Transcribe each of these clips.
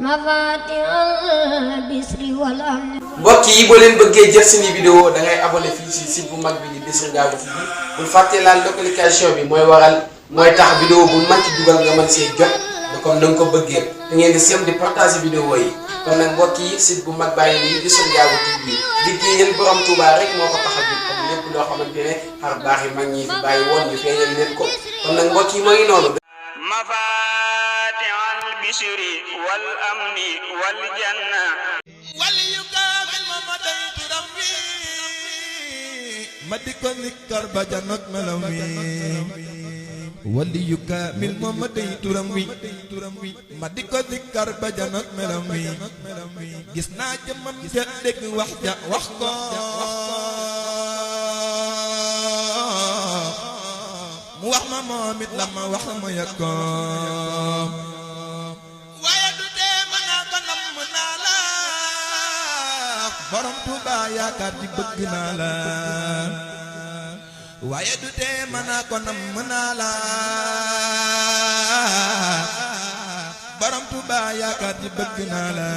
مفاتيح البشر والأمن. mbokk yi boo leen bëggee jël suñu vidéo da ngay abonné fii ci site bu mag bi di Bichri Ngabou TV bul fàtte laal notification bi mooy tax vidéo bu mag ci dugal nga mën see jot comme na nga ko bëggee da ngeen di sem di partager vidéo yi kon nag mbokk yi site bu mag bàyyi nii Bichri Ngabou TV liggéeyal borom Touba rek moo ko tax a jóg comme lépp loo xamante ne xar baax yi mag ñi fi bàyyi woon ñu feeñal leen ko kon nag mbokk yi moo ngi noonu. مفاتيح البشر والأمن والجنة وليكامل ممديت رمي مدك ذكر بجنك ملوي وليكامل ممديت رمي مدك ذكر بجنك ملوي جسنا جمم جدك وحجة وحقا wax ma moom it la ma wax ma yàkkoom waaye du tee ma naa ko namm naa la borom Tuuba yaakaar ji bëgg naa la waaye du tee ma naa ko namm naa la borom Tuuba yaakaar ji bëgg naa la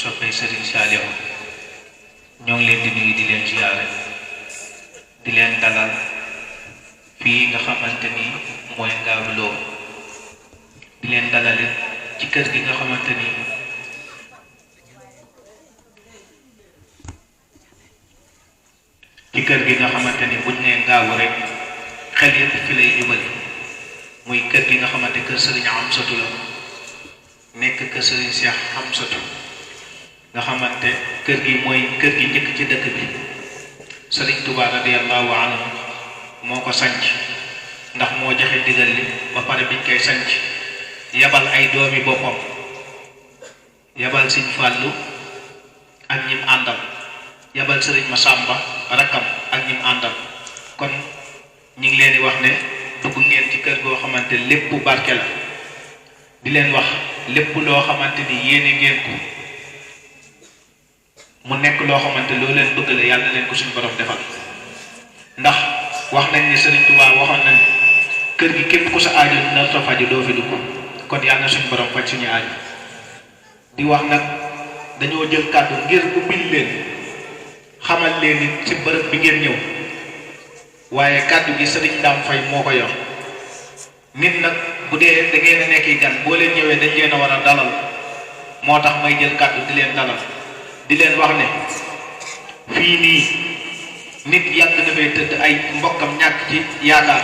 soppay Serigne Saliou ñoo ngi leen di nuyu di leen ziyaare di leen dalal fii nga xamante ni mooy Ngabou Lo di leen dalalit ci kër gi nga xamante ni buñ nee Ngabou rek xel yëpp fi lay jubali muy kër gi nga xamante kër Serigne Amsatou la nekk kër Serigne Cheikh Amsatou nga xamante kër gi mooy kër gi njëkk ci dëkk bi Serigne Touba radiyallahu anhu moo ko sanc ndax moo joxe digal li ba pare biñ koy sanc yabal ay doomi boppam yabal Serigne Fallou ak ñim àndal yabal Serigne Massamba rakkam ak ñim àndal kon ñu ngi leen di wax ne dugg ngeen ci kër goo xamante lépp barke la di leen wax lépp loo xamante ni yéene ngeen ko mu nekk loo xamante loo leen bëgg la yàlla leen ko suñu borom defal ndax wax nañ ne Serigne Touba waxoon nañ kër gi képp ku sa aajo na sa faju doo fi dugg kon yàlla na suñu borom faj suñu aajo di wax nag dañoo jël kàddu ngir ubbil leen xamal leen ni ci bërëb bi ngeen ñëw waaye kàddu gi Serigne Ndam Faye moo ko yor nit nag bu dee da ngeen a nekk gan boo leen ñëwee dañ leen a war a dalal moo tax may jël kàddu di leen dalal di leen wax ne fii nii nit yàgg na fay tëdd ay mbokkam ñàkk ci yaakaar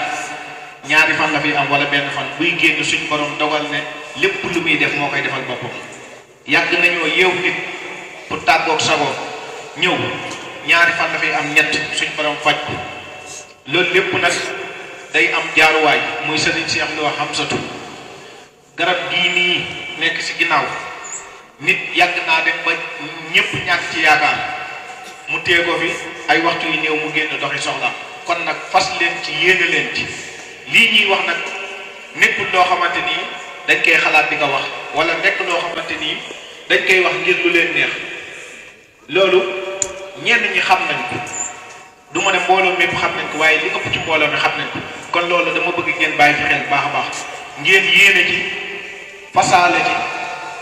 ñaari fan la fi am wala benn fan buy génn suñ borom dogal ne lépp lu muy def moo koy defal boppam yàgg nañoo yeew nit pour tàggoog sagoo ñëw ñaari fan la fi am ñett suñ borom faj ko loolu lépp nag day am jaaruwaay muy Serigne Cheikh Lo Amsatou garab gii nii nekk ci ginnaaw nit yàgg naa dem ba ñëpp ñàkk ci yaakaar mu téye ko fi ay waxtu yu néew mu génn doxi soxla kon nag fas leen ci yéene leen ci lii ñuy wax nag nekkul loo xamante ni dañ koy xalaat di ko wax wala nekk loo xamante ni dañ koy wax ngir lu leen neex loolu ñenn ñi xam nañ ko du ma ne mbooloo mépp xam nañ ko waaye li ëpp ci mbooloo mi xam nañ ko kon loolu dama bëgg ngeen bàyyi ci xel baax a baax ngeen yéene ci fasaale ci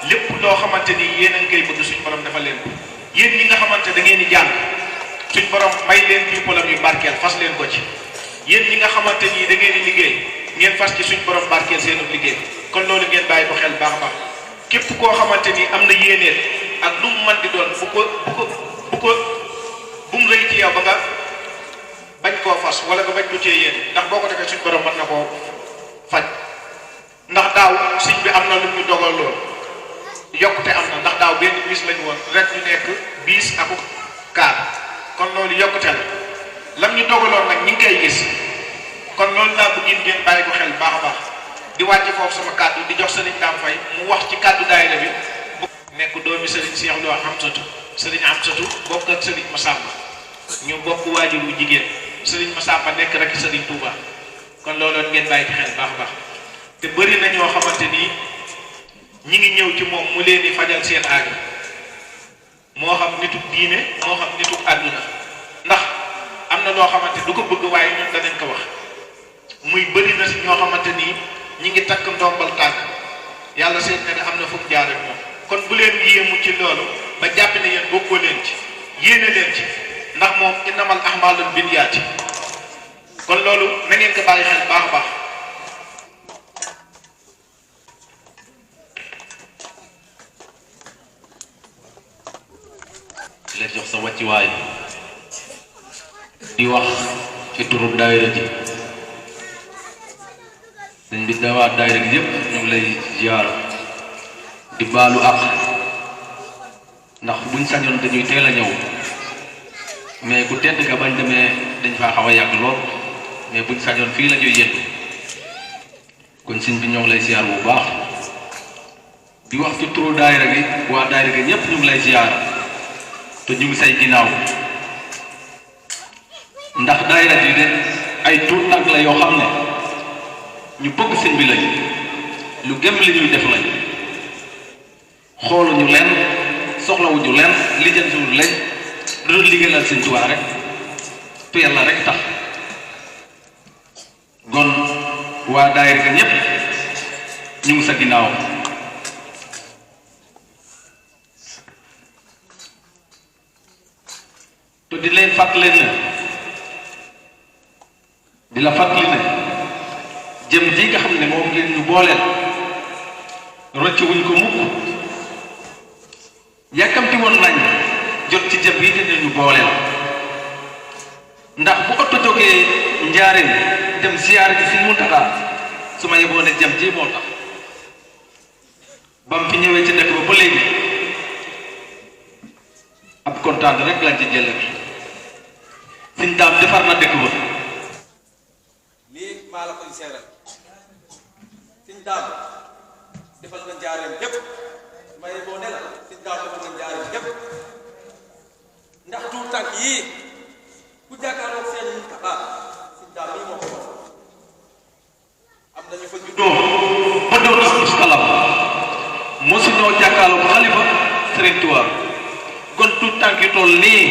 lépp loo xamante ni yéen a ngi koy bëgg suñ borom defal leen ko yéen ñi nga xamante da ngeen di jàng suñ borom may leen diplôme yu barkeel ngeen fas ci suñ borom barkeel seenu liggéey kon loolu ngeen bàyyi ko xel baax a baax képp koo xamante ni am na yéeneen ak lu mu mën di doon bu mu rëy ci yow ba nga bañ koo fas wala nga bañ ko cee yéen ndax boo ko defee suñ borom mën na koo faj ndax daaw sëñ bi am na lu ñu dogal lool yokkute am na ndax daaw benn bis lañu woon ren ñu nekk bis ak kaar kon loolu yokkute la lam ñu dogaloon nag ñu ngi koy gis kon loolu laa bëgg ngeen bàyyi ko xel baax a baax di wàcce foofu sama kàddu di jox sëriñ Dame Faye mu wax ci kàddu daayira bi nekk doomi sëriñ Cheikh Lo Amsatu sëriñ Amsatu bokk ak sëriñ Massamba ñu bokk waajur wu jigéen sëriñ Massamba nekk rek sëriñ Touba kon looloon ngeen bàyyi ci xel baax a baax te bëri na ñoo xamante ni ñi ngi ñëw ci moom mu leen di fajal seen aajo moo xam nituk diine moo xam nituk àdduna ndax am na loo xamante du ko bëgg waaye ñun danañ ko wax muy bëri na si ñoo xamante ni ñi ngi takk ndombal tànk yàlla seet na ne am na fu mu jaar ak moom kon bu leen yéemu ci loolu ba jàpp ne yéen bokkoo leen ci yéene leen ci ndax moom innamal a'maalu binniyaati kon loolu na ngeen ko bàyyi xel baax a baax di leen jox sa wàccuwaay di wax ci turu daayira ji dañ bi dawaat daayira gi yëpp ñu ngi lay ziar di baalu àq ndax buñ sañoon dañuy teel a ñëw mais ku tedd ka bañ demee dañ faa xaw a yàgg lool mais buñ sañoon fii la ñuy yendu kon sëñ bi ñoo ngi lay ziar bu baax di wax ci turu daayira gi waa daayira gi ñëpp ñu ngi lay ziar te ñu ngi say ginnaaw ndax daayira ji de ay tuut nag la yoo xam ne ñu bëgg sëñ bi lañ lu gëm li ñuy def lañ xooluñu leen soxlawuñu leen lijjantiwuñu leen lu dul liggéeyal sëñ Tuubaa rek te yàlla rek tax gon waa daayira ga ñépp ñu ngi sa ginnaaw te di leen fàttali ne di la fàttali ne jëm ji nga xam ne moom ngeen ñu booleel rëcc wuñ ko mukk yàkkamti woon nañ jot ci jëm yi ngeen ñu booleel ndax bu oto jógee njaareem dem siyaare ci Sëñ Muntaxa su ma yeboo ne jëm ji moo tax bam fi ñëwee ci dëkk ba ba léegi ab kontaan rek lañ ci jëlee Sëñ Daam defar na dëkk ba lii maa la koy seeral Sëñ Daam defal na njaareem yépp ma yeboo ne la Sëñ Daam defal na njaareem yépp ndax tuut tànk yii ku jàkkaarloog seen Muntaxa Sëñ Daam mii moo ko wax am nañu fa juddoo ba doon ak muskalam mosu ñoo jàkkaarloog xalifa Sëriñ Tuubaa kon tuut tànk yi toll nii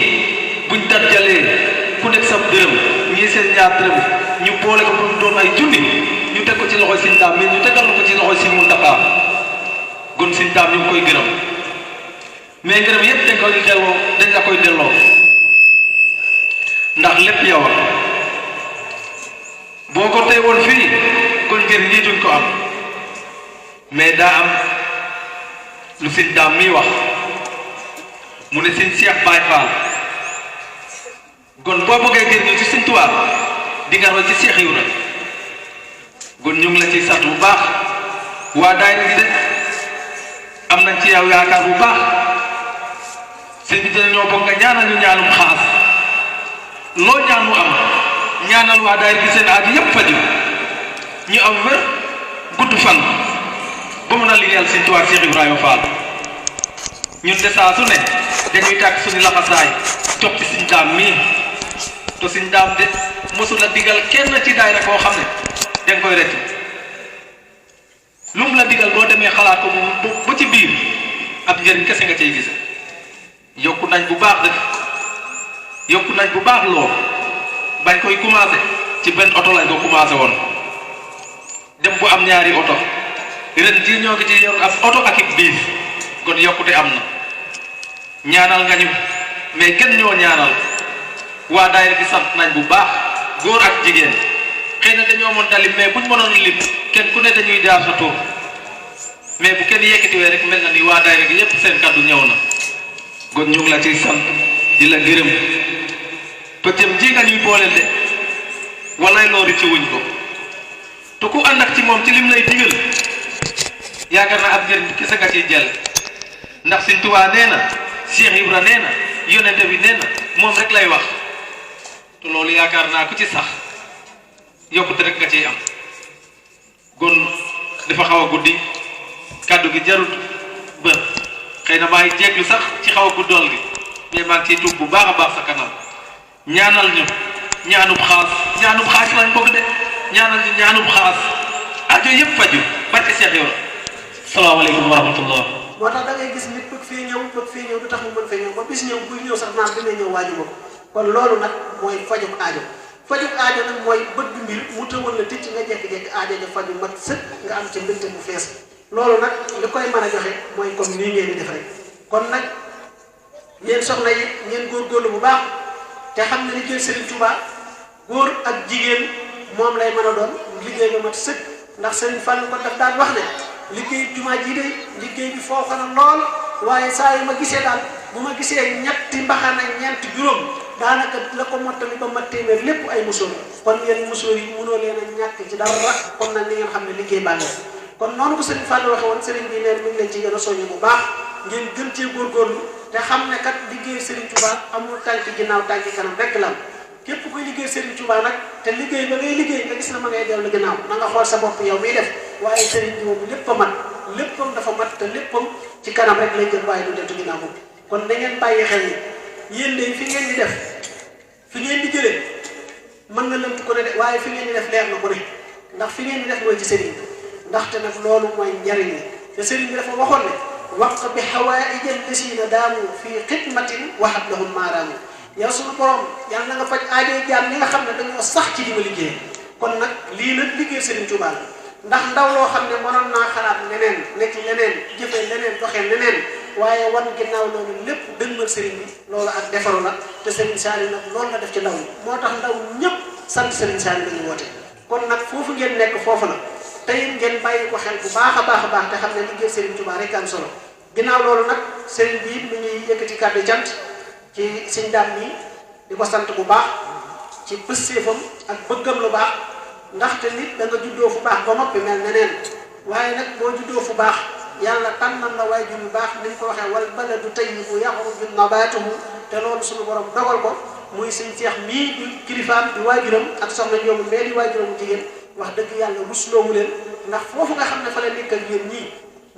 buñ dajjalee ku nekk sa dërëm ñii seen ñaar dërëm ñu boole ko bu doon ay junni ñu teg ko ci loxoy Sëñ Daam mais ñu tegal ko ci loxoy Sëñ Muntaxa kon Sëñ Daam ñu ngi koy gërëm mais gërëm yépp dañ la koy delloo ndax lépp yow a boo ko tey woon fii kon njëriñ lii duñ ko am mais daa am lu Sëñ Daam miy wax mu ne Sëñ Seex Baay Faal kon boo bëggee jëriñu ci Sëñ Tuubaa di nga roy ci Seex Ibra kon ñu ngi la ciy sant bu baax waa daayira gi de am nañ ci yow yaakaar bu baax sëñ bi dina ñoo bokk nga ñaanal ñu ñaanum xaas loo ñaan mu am ñaanal waa daayira gi seen aaju yépp faju ñu am wér gudd fan ba mën a liggéeyal Sëñ Tuubaa Seex Ibrahima Fall ñun de saa su ne dañuy tàkk suñu laxasaay topp ci Sëñ Daam mii te Sëñ Daam de mosul la digal kenn ci daayira koo xam ne danga koy rëcc lu mu la digal boo demee xalaat ko moom ba ci biir ab njëriñ kese nga cay gis yokku nañ bu baax dëkk yokku nañ bu baax loo bañ koy commencé ci benn oto lañ ko commencé woon dem bu am ñaari oto ren jii ñoo ngi ci yor ab oto ak i biis kon yokkute am na ñaanal nga ñu mais kenn ñoo ñaanal waa daayira gi sant nañ bu baax góor ak jigéen xëy na dañoo mën talim mais buñ mënoon lim kenn ku ne dañuy jaar sa tour mais bu kenn yëkkatiwee rek mel na ni waa daayira gi yépp seen kaddu ñëw na kon ñu ngi la ciy sant di la gërëm pëccëm ji nga ñuy booleel de walay loolu ci wuñ ko te ku ànd ak ci moom ci lim lay digal yaakaar naa ab njëriñ kese nga ciy jël ndax Sëñ Tuubaa nee na Cheikh Ibra nee na yonente bi nee na moom rek lay wax te loolu yaakaar naa ku ci sax yokkute rek nga ciy am kon dafa xaw a guddi kàddu gi jarut bër xëy na maa ngi jéeglu sax ci xaw a guddool gi mais maa ngi ciy tuub bu baax a baax sa kanam ñaanal ñu ñaanub xaas lañ bëgg de ñaanal ñu ñaanub xaas aajo yëpp faju barke Cheikh Ibra salaamaaleykum wa rahmatullah moo tax da ngay gis nit bëgg fee ñëw du tax mu mën fee ñëw ba bis ñëw buy ñëw sax naan dina ñëw waaju ma ko kon loolu nag mooy fajum aajo nag mooy bëgg mbir mu tëwal la ticc nga jekki-jekki aajo ja faju mat sëkk nga am ca mbégte bu fees loolu nag li koy mën a joxe mooy comme nii ngeen di def rek kon nag yéen soxna yi ngeen góorgóorlu bu baax te xam ne liggéey Serigne Touba góor ak jigéen moom lay mën a doon liggéey ba mat sëkk ndax Serigne Fall ko daf daan wax ne liggéey jumaa ji de liggéey bi foofu na lool waaye saa yu ma gisee daal bu ma gisee ñetti mbaxana ñeenti juróom daanaka la ko mottali ba mat téeméer lépp ay musóor kon yéen musóor yi mënoo leen a ñàkk ci dara kon nag ni ngeen xam ne liggéey baa ngi kon noonu ko Serigne Fall waxe woon Serigne bi neen mi ngi leen ci gën a soññu bu baax ngeen gën cee góorgóorlu te xam ne kat liggéey Serigne Touba amul tànki ginnaaw tànki kanam rek la am képp kuy liggéey Serigne Touba nag te liggéey ba ngay liggéey nga gis na ma ngay dellu ginnaaw na nga xool sa bopp yow miy def waaye Serigne bi moom lépp a mat léppam dafa mat te léppam ci kanam rek lay jël waaye du deltu ginnaaw moom kon da ngeen bàyyi xel ni yéen de fi ngeen di def fi ngeen di jëlee mën na lënt ko ne de waaye fi ngeen di def leer na ko ne ndax fi ngeen di def mooy ci Serigne bi ndaxte nag loolu mooy njariñ li te Serigne bi dafa waxoon ne waq bi xawaaij allasina daamu fii xidmatin wahab lahum maaraamu yow suñu borom yàlla na nga faj aajo jaam ñi nga xam ne dañoo sax ci di ma liggéey kon nag lii nag liggéey Serigne Touba la ndax ndaw loo xam ne mënoon naa xalaat leneen nekk leneen jëfee leneen doxee leneen waaye wan ginnaaw loolu lépp dëgmal Serigne bi loolu ak defaru la te Serigne Saliou nag loolu la def ci ndaw ñi moo tax ndaw ñëpp sant Serigne Saliou la ñu woote kon nag foofu ngeen nekk foofu la te it ngeen bàyyi ko xel bu baax a baax te xam ne liggéey Serigne Touba rek am solo ginnaaw loolu nag Serigne bi it mu ñuy yëkkati kàddu cant ci Sëñ Daam mi di ko sant bu baax ci pësséefam ak bëggam lu baax ndaxte nit da nga juddoo fu baax ba noppi mel neneen waaye nag boo juddoo fu baax yàlla tànnal la waajur yu baax ni ñu ko waxee wal baladu tayyibu yaxruju nabaatuhu te loolu suñu borom dogal ko muy Sëñ Seex mii di kilifaam di waajuram ak soxna Njóobu mbee di waajuram jigéen wax dëgg yàlla rusloowu leen ndax foofu nga xam ne fa la nekk ak yéen ñii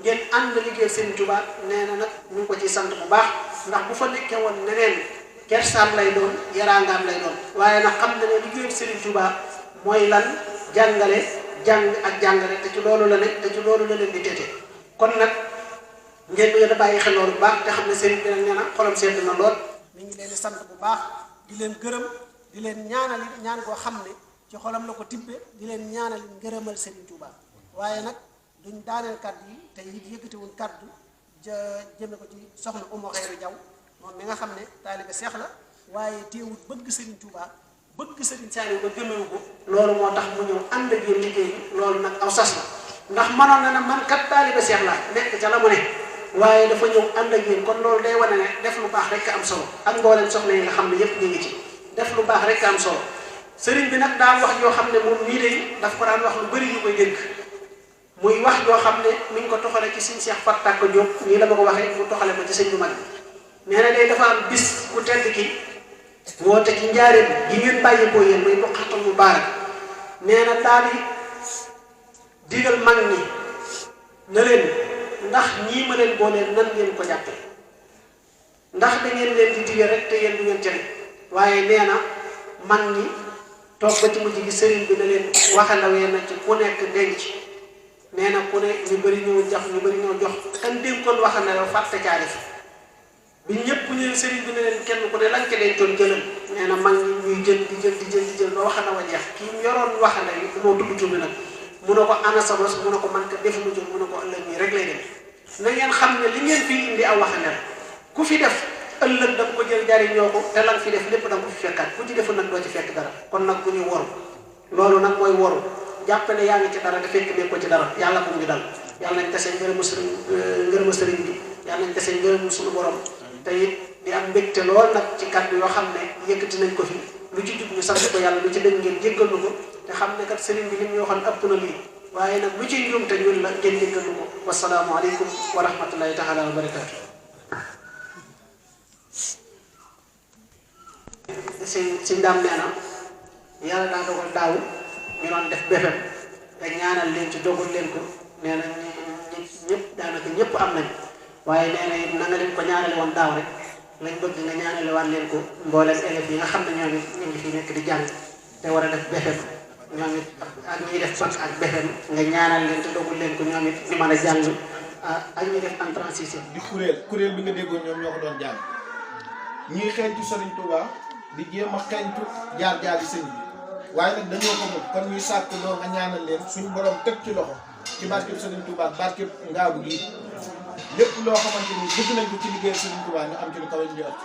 ngeen ànd liggéey Serigne Touba nee na nag ñu ngi ko ci sant bu baax ndax bu fa nekkee woon neneen kersaam lay doon yaraangaam lay doon waaye nag xam na ne liggéey Serigne Touba mooy lan jàngale jàng ak jàngale te ci loolu la nekk te ci loolu la leen di tete kon nag ngeen bëgg a bàyyi xel loolu bu baax te xam ne Serigne bi nag nee na xolam sedd na lool mi ngi leen di sant bu baax di leen gërëm di leen ñaanal ñaan koo xam ne ci xolam la ko tibbe di leen ñaanal ngërëmal Serigne Touba waaye nag duñ daaneel kàddu yi te it yëkkatiwul kàddu jëme ko ci soxna Umu Xayru Jaw moom mi nga xam ne taalibe Seex la waaye teewul bëgg Serigne Touba bëgg Serigne Saliou ba gëmewu ko loolu moo tax mu ñëw ànd ak yéen liggéey bi loolu nag aw sas la ndax mënoon na ne man kat taalibe Seex la nekk ca la mu ne waaye dafa ñëw ànd ak yéen kon loolu day wane ne def lu baax rek am solo ak mbooleem soxna yi nga xam ne yépp ñu ngi ci def lu baax rek am solo Serigne bi nag daan wax yoo xam ne moom nii de daf ko daan wax lu bëri ñu koy dégg muy wax yoo xam ne mi ngi ko toxale ci Sëñ Seex Faat Tàkko Jóob nii la ma ko waxee mu toxale ko ci sëñ bu mag bi nee na day dafa am bis ku tedd ki woote ci njaareem gi ngeen bàyyi ko yéen muy Buqatul Mubaarak nee na daal di digal mag ñi na leen ndax ñii ma leen booleen nan ngeen ko jàppe ndax da ngeen leen di digal rek te yéen du ngeen tere waaye nee na mag ñi toog ba ci mujj gi sëriñ bi na leen waxandawee na ci ku nekk denc nee na ku ne ñu bëri ñëw jox kan dénkoon waxandawe fàtte caa def bi ñëpp ñëw sëriñ bi ne leen kenn ku ne lañ ca dencoon jëlal nee na mag ñi ñuy jël di jël ba waxandawa jeex kii yoroon waxandaw yi moo tudd tur bi nag mu ne ko ana sa bos mu ne ko man ka defuma jël mu ne ko ëllëg nii rek lay dem na ngeen xam ne li ngeen fii indi aw waxandaw ku fi def ëllëg da nga ko jël jariñoo ko te lan fi def lépp da nga ko fi fekkaat ku ci deful nag doo ci fekk dara kon nag bu ñu woru loolu nag mooy woru jàpp ne yaa ngi ci dara te fekk ne ko ci dara yàlla bu ñu dal yàlla nañ tase ngërëmu sëriñ bi yàlla nañ tase ngërëmu suñu borom te it di am mbégte lool nag ci kàddu yoo xam ne yëkkati nañ ko fi lu ci jub ñu sant ko yàlla lu ci dëgg ngeen jéggal nu ko te xam ne kat sëriñ bi li ñu waxoon ëpp na lii waaye nag lu ci njuum te ñun la ngeen jéggal nu ko wasalaamu aleykum wa rahmatullahi taala wa barakaatu. si ndam nee na yàlla daa dogal daaw ñu doon def BFEM te ñaanal leen ci dogal leen ko nee na ñëpp daanaka ñëpp am nañ waaye nee na it na nga leen ko ñaanale woon daaw rek lañ bëgg nga ñaanale waat leen ko mbooleem élèves yi nga xam ne ñoom it ñu ngi fi nekk di jàng te war a def BFEM ñoom it ak ñuy def bac ak BFEM nga ñaanal leen te dogal leen ko ñoom it ñu mën a jàng ak ñuy def entrée en sixième. di kuréel bi nga déggoon ñoom ñoo ko doon jàng ñuy xeeñtu Sëriñ Tuubaa di jéem a xeeñtu jaar-jaar yi sëñ bi waaye nag dañoo ko moom kon ñuy sàkk loo nga ñaanal leen suñu borom teg ci loxo ci barkeb Sëriñ Tuubaa barkeb Ngaabu gi lépp loo xamante ni bëgg nañ ko ci liggéey Sëriñ Tuubaa ñu am ci lu kawe ñu ëtt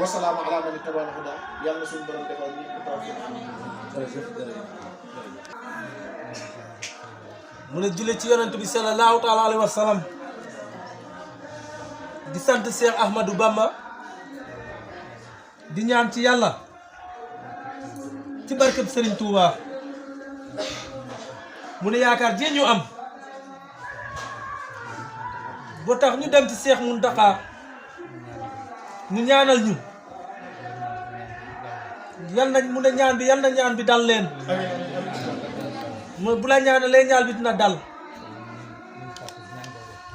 wasalaamu ala man ittabaal hudaa yàlla na suñu borom defal ñu ko taw mu ne julli ci yonent bi sallallahu taala alayhi wa sallam di sant Cheikh Ahmadou Bamba di ñaan ci yàlla ci barkeb Serigne Touba mu ne yaakaar ji ñu am boo tax ñu dem ci Cheikh Mountakha ñu ñaanal ñu yal na mu ne ñaan bi dal leen mu bu la ñaanalee ñaal bi dina dal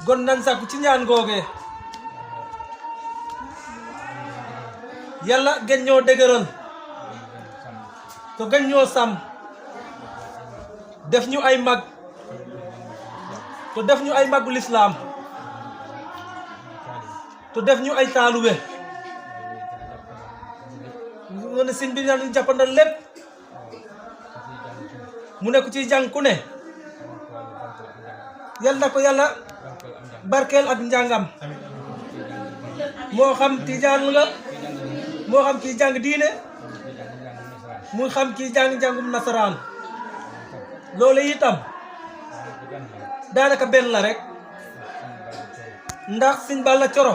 gon nan sàkku ci ñaan googee yàlla gën ñoo dëgëral te gën ñoo sàmm def ñu ay mag te def ñu ay magu lislaam te def ñu ay taalube mu ne sëñ bi ñu jàppandal lépp mu ne ku ciy jàng ku ne yal na ko yàlla barkeel ak njàngam moo xam tijaan nga moo xam kii jàng diine mu xam kii jàng njàngum nasaraan loolu itam daanaka benn la rek ndax Sëñ Balla Coro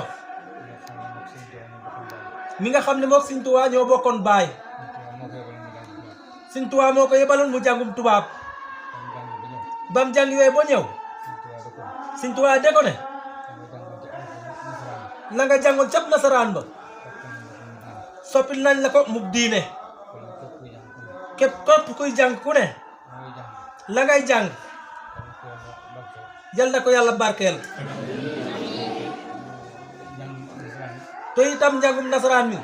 mi nga xam ne mook Sëñ Tuubaa ñoo bokkoon baay Sëñ Tuubaa moo ko yebaloon mu jàngum tubaab bam jàng yooyu ba ñëw Sëñ Tuubaa de ko ne la nga jàngoon cap nasaraan ba soppil nañ la ko mu diine képp kuy jàng ku ne la ngay jàng yal na ko yàlla barkeel te itam njàngum nasaraan mi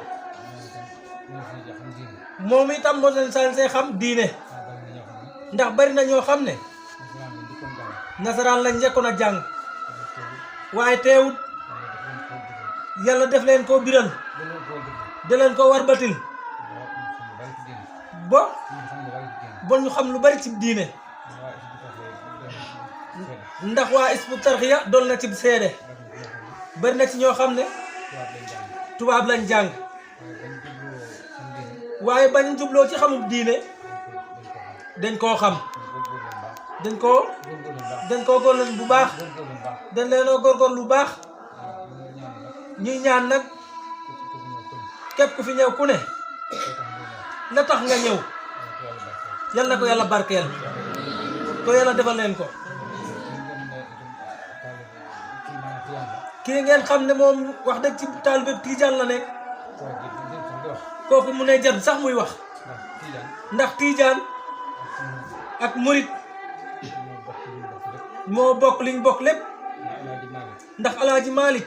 moom itam moo leen see xam diine ndax bari na ñoo xam ne nasaraan lañ njëkkoon a jàng waaye teewut yàlla def leen koo biral de leen ko war batil ba ñu xam lu bari ci diine ndax waa Hizbut Tarqiyyah doon na ci seede bari na ci ñoo xam ne tubaab lañ jàng waaye bañ jubloo ci xamub diine dañ koo xam dañ koo góorgóorlu bu baax dañ leenoo góorgóorlu lu baax ñuy ñaan nag képp ku fi ñëw ku ne la tax nga ñëw yal na ko yàlla barkeel ko yàlla defal leen ko kii ngeen xam ne moom wax dëgg ci taalibe Tijaan la nekk kooku mu ne jar sax muy wax ndax Tijaan ak murit moo bokk liñ bokk lépp ndax Alaaji Malik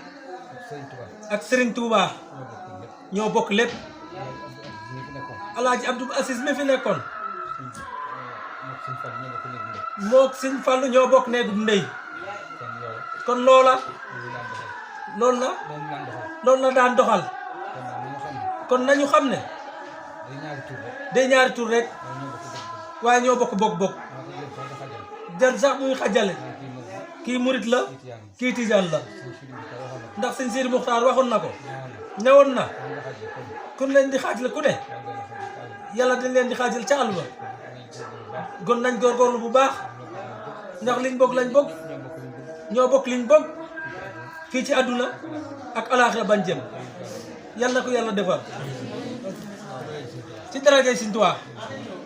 ak Serigne Touba ñoo bokk lépp Alaaji Abdou Aziz mi fi nekkoon moo Sëñ Fallu ñoo bokk néegum ndey kon loolu la daan doxal kon nañu xam ne day ñaari tur rek waaye ñoo bokk jar sax muy xajale kii murit la kii tijaan la ndax Sëñ Sidi Muxtaar waxoon na ko ñëwoon na kun leen di xaajal ku ne yàlla dañ leen di xaajal ca àll ba gon nañ góorgóorlu bu baax ndax liñ bokk lañ bokk ñoo bokk liñ bokk fii ci àdduna ak alaaxira bañ jëm yal na ko yàlla defal ci darajay Sëñ Tuubaa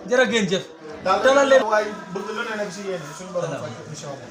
jërë ngeen jëf dalal leen waaye bëgg lu ne nag si yéen suñu borom faj incha allah